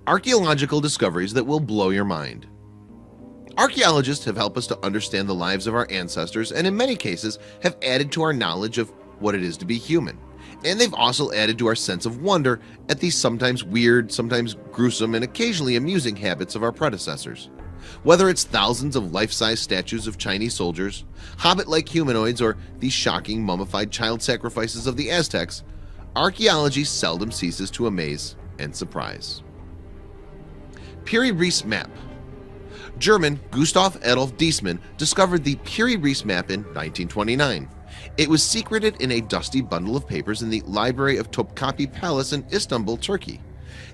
Archaeological discoveries that will blow your mind. Archaeologists have helped us to understand the lives of our ancestors and in many cases have added to our knowledge of what it is to be human. And they've also added to our sense of wonder at these sometimes weird, sometimes gruesome, and occasionally amusing habits of our predecessors. Whether it's thousands of life-size statues of Chinese soldiers, hobbit-like humanoids, or these shocking mummified child sacrifices of the Aztecs, archaeology seldom ceases to amaze and surprise. Piri-Reis map. German Gustav Adolf Diesmann discovered the Piri-Reis map in 1929. It was secreted in a dusty bundle of papers in the library of Topkapi Palace in Istanbul, Turkey.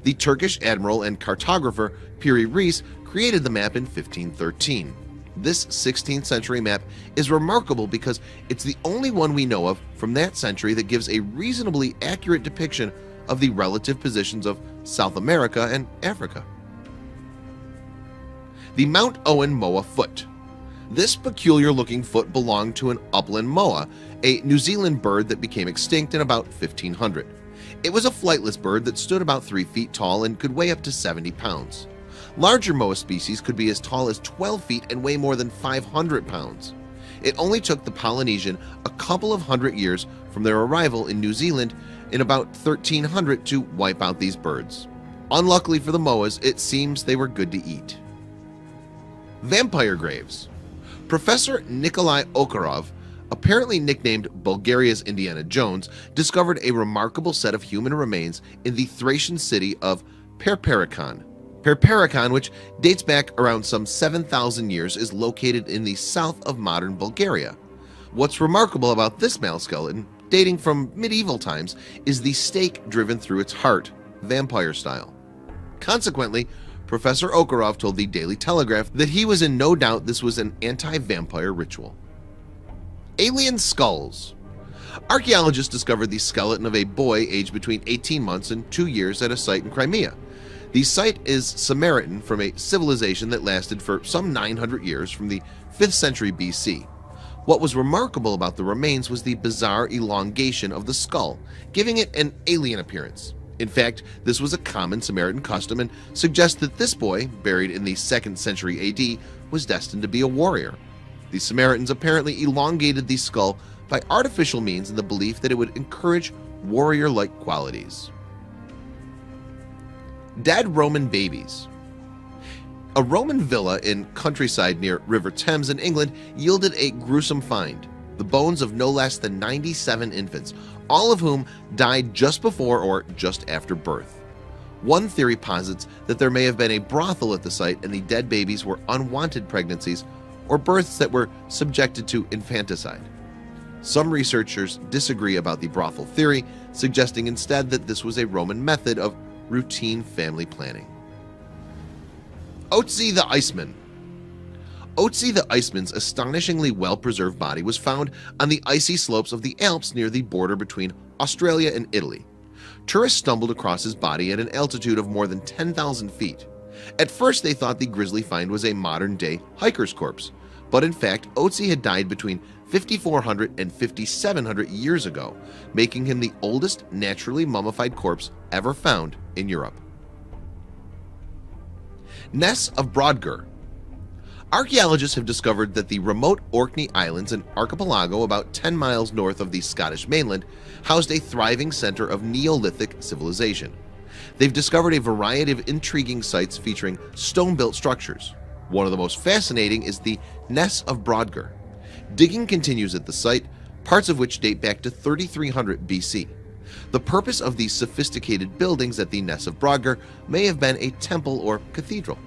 The Turkish admiral and cartographer Piri-Reis created the map in 1513. This 16th century map is remarkable because it's the only one we know of from that century that gives a reasonably accurate depiction of the relative positions of South America and Africa. The Mount Owen moa foot. This peculiar-looking foot belonged to an upland moa, a New Zealand bird that became extinct in about 1500. It was a flightless bird that stood about 3 feet tall and could weigh up to 70 pounds. Larger moa species could be as tall as 12 feet and weigh more than 500 pounds. It only took the Polynesian a couple of hundred years from their arrival in New Zealand in about 1300 to wipe out these birds. Unluckily for the moas, it seems they were good to eat. Vampire graves. Professor Nikolai Okarov, apparently nicknamed Bulgaria's Indiana Jones, discovered a remarkable set of human remains in the Thracian city of Perperikon. Perperikon, which dates back around some 7,000 years, is located in the south of modern Bulgaria. What's remarkable about this male skeleton, dating from medieval times, is the stake driven through its heart, vampire style. Consequently, Professor Okarov told the Daily Telegraph that he was in no doubt this was an anti-vampire ritual. Alien skulls. Archaeologists discovered the skeleton of a boy aged between 18 months and 2 years at a site in Crimea. The site is Samaritan from a civilization that lasted for some 900 years from the 5th century BC. What was remarkable about the remains was the bizarre elongation of the skull, giving it an alien appearance. In fact, this was a common Samaritan custom and suggests that this boy, buried in the 2nd century AD, was destined to be a warrior. The Samaritans apparently elongated the skull by artificial means in the belief that it would encourage warrior-like qualities. Dead Roman babies. A Roman villa in countryside near River Thames in England yielded a gruesome find: the bones of no less than 97 infants, all of whom died just before or just after birth. One theory posits that there may have been a brothel at the site and the dead babies were unwanted pregnancies or births that were subjected to infanticide. Some researchers disagree about the brothel theory, suggesting instead that this was a Roman method of routine family planning. Otzi the Iceman. Otzi the Iceman's astonishingly well-preserved body was found on the icy slopes of the Alps near the border between Australia and Italy. Tourists stumbled across his body at an altitude of more than 10,000 feet. At first they thought the grisly find was a modern-day hiker's corpse, but in fact Otzi had died between 5,400 and 5,700 years ago, making him the oldest naturally mummified corpse ever found in Europe. Ness of Brodgar. Archaeologists have discovered that the remote Orkney Islands, an archipelago about 10 miles north of the Scottish mainland, housed a thriving center of Neolithic civilization. They've discovered a variety of intriguing sites featuring stone-built structures. One of the most fascinating is the Ness of Brodgar. Digging continues at the site, parts of which date back to 3300 BC. The purpose of these sophisticated buildings at the Ness of Brodgar may have been a temple or cathedral.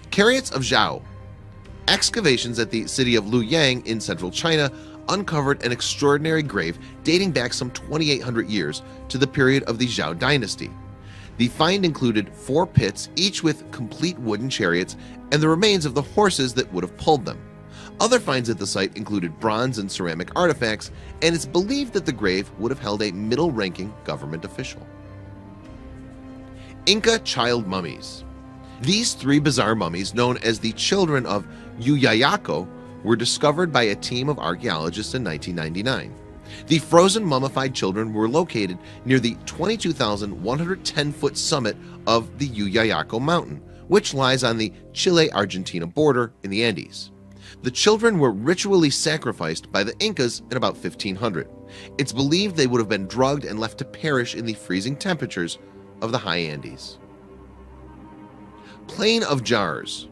Chariots of Zhao. Excavations at the city of Luoyang in central China uncovered an extraordinary grave dating back some 2,800 years to the period of the Zhao dynasty. The find included 4 pits, each with complete wooden chariots and the remains of the horses that would have pulled them. Other finds at the site included bronze and ceramic artifacts, and it's believed that the grave would have held a middle-ranking government official. Inca child mummies. These 3 bizarre mummies, known as the children of Yuyayako, were discovered by a team of archaeologists in 1999. The frozen mummified children were located near the 22,110-foot summit of the Uyayaco mountain, which lies on the Chile-Argentina border in the Andes. The children were ritually sacrificed by the Incas in about 1500. It's believed they would have been drugged and left to perish in the freezing temperatures of the high Andes. Plain of Jars.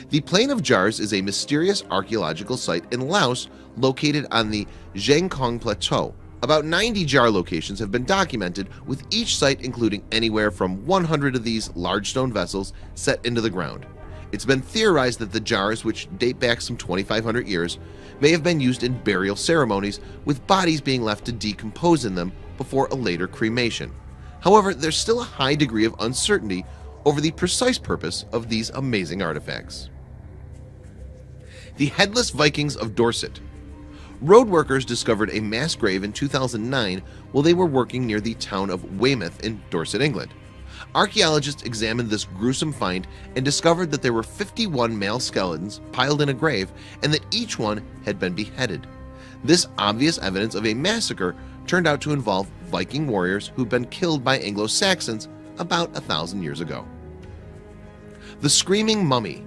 The Plain of Jars is a mysterious archaeological site in Laos located on the Zhangkong Plateau. About 90 jar locations have been documented, with each site including anywhere from 100 of these large stone vessels set into the ground. It's been theorized that the jars, which date back some 2,500 years, may have been used in burial ceremonies, with bodies being left to decompose in them before a later cremation. However, there's still a high degree of uncertainty over the precise purpose of these amazing artifacts. The Headless Vikings of Dorset. Road workers discovered a mass grave in 2009 while they were working near the town of Weymouth in Dorset, England. Archaeologists examined this gruesome find and discovered that there were 51 male skeletons piled in a grave and that each one had been beheaded. This obvious evidence of a massacre turned out to involve Viking warriors who'd been killed by Anglo-Saxons about 1,000 years ago. The Screaming Mummy.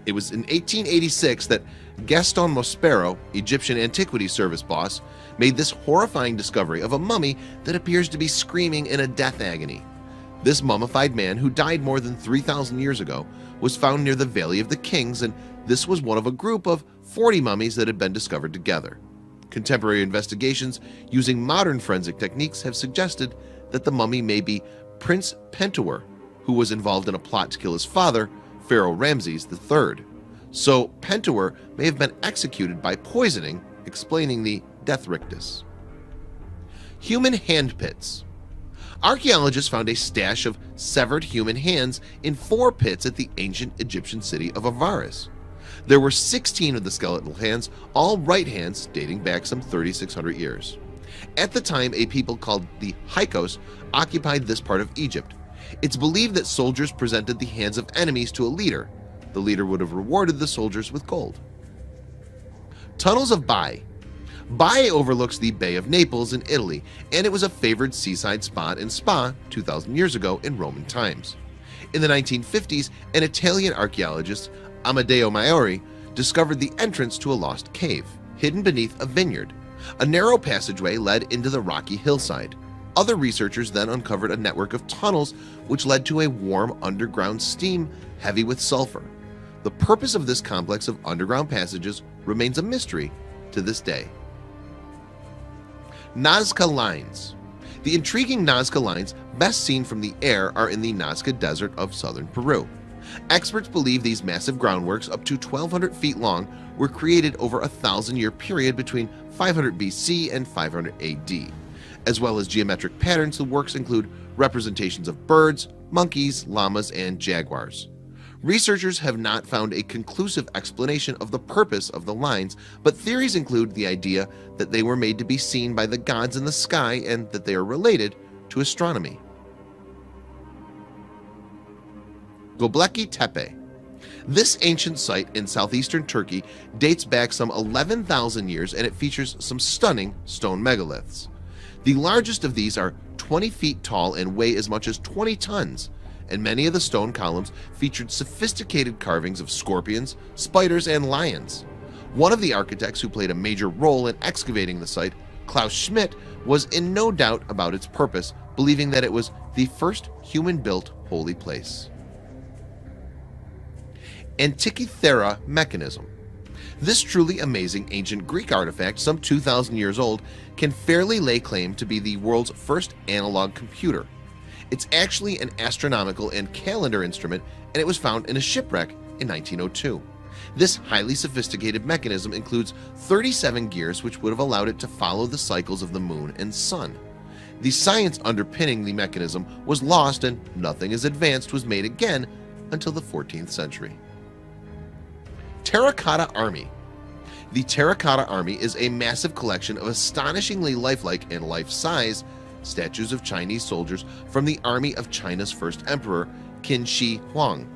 It was in 1886 that Gaston Mospero, Egyptian Antiquities Service boss, made this horrifying discovery of a mummy that appears to be screaming in a death agony. This mummified man, who died more than 3,000 years ago, was found near the Valley of the Kings, and this was one of a group of 40 mummies that had been discovered together. Contemporary investigations using modern forensic techniques have suggested that the mummy may be Prince Pentuer, who was involved in a plot to kill his father, Pharaoh Ramses III. So Pentuer may have been executed by poisoning, explaining the death rictus. Human hand pits. Archaeologists found a stash of severed human hands in 4 pits at the ancient Egyptian city of Avaris. There were 16 of the skeletal hands, all right hands dating back some 3,600 years. At the time, a people called the Hyksos occupied this part of Egypt. It's believed that soldiers presented the hands of enemies to a leader. The leader would have rewarded the soldiers with gold. Tunnels of Bai. Bai overlooks the Bay of Naples in Italy, and it was a favored seaside spot and spa 2,000 years ago in Roman times. In the 1950s, an Italian archaeologist, Amedeo Maiori, discovered the entrance to a lost cave, hidden beneath a vineyard. A narrow passageway led into the rocky hillside. Other researchers then uncovered a network of tunnels which led to a warm underground steam heavy with sulfur. The purpose of this complex of underground passages remains a mystery to this day. Nazca Lines. The intriguing Nazca Lines, best seen from the air, are in the Nazca Desert of southern Peru. Experts believe these massive groundworks, up to 1,200 feet long, were created over a 1,000-year period between 500 BC and 500 AD. As well as geometric patterns, the works include representations of birds, monkeys, llamas, and jaguars. Researchers have not found a conclusive explanation of the purpose of the lines, but theories include the idea that they were made to be seen by the gods in the sky and that they are related to astronomy. Göbekli Tepe. This ancient site in southeastern Turkey dates back some 11,000 years, and it features some stunning stone megaliths. The largest of these are 20 feet tall and weigh as much as 20 tons, and many of the stone columns featured sophisticated carvings of scorpions, spiders, and lions. One of the architects who played a major role in excavating the site, Klaus Schmidt, was in no doubt about its purpose, believing that it was the first human-built holy place. Antikythera mechanism. This truly amazing ancient Greek artifact, some 2,000 years old, can fairly lay claim to be the world's first analog computer. It's actually an astronomical and calendar instrument, and it was found in a shipwreck in 1902. This highly sophisticated mechanism includes 37 gears, which would have allowed it to follow the cycles of the moon and sun. The science underpinning the mechanism was lost, and nothing as advanced was made again until the 14th century. Terracotta Army. The Terracotta Army is a massive collection of astonishingly lifelike and life-size statues of Chinese soldiers from the army of China's first emperor, Qin Shi Huang.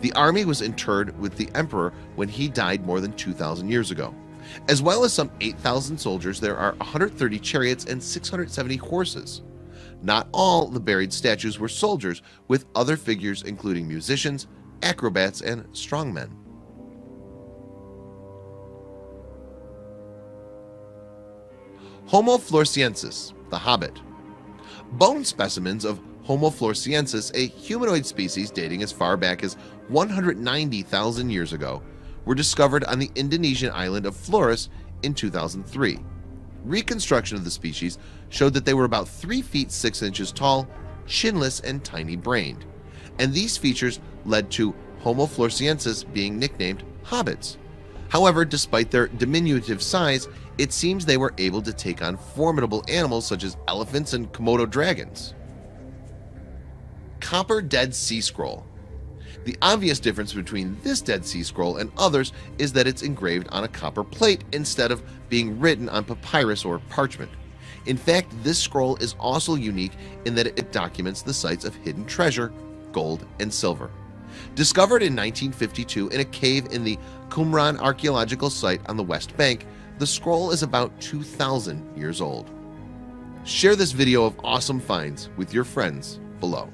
The army was interred with the emperor when he died more than 2,000 years ago. As well as some 8,000 soldiers, there are 130 chariots and 670 horses. Not all the buried statues were soldiers, with other figures including musicians, acrobats, and strongmen. Homo floresiensis, the Hobbit. Bone specimens of Homo floresiensis, a humanoid species dating as far back as 190,000 years ago, were discovered on the Indonesian island of Flores in 2003. Reconstruction of the species showed that they were about 3 feet 6 inches tall, chinless, and tiny-brained, and these features led to Homo floresiensis being nicknamed hobbits. However, despite their diminutive size, it seems they were able to take on formidable animals such as elephants and Komodo dragons. Copper Dead Sea Scroll. The obvious difference between this Dead Sea Scroll and others is that it's engraved on a copper plate instead of being written on papyrus or parchment. In fact, this scroll is also unique in that it documents the sites of hidden treasure, gold, and silver. Discovered in 1952 in a cave in the Qumran archaeological site on the West Bank, the scroll is about 2,000 years old. Share this video of awesome finds with your friends below.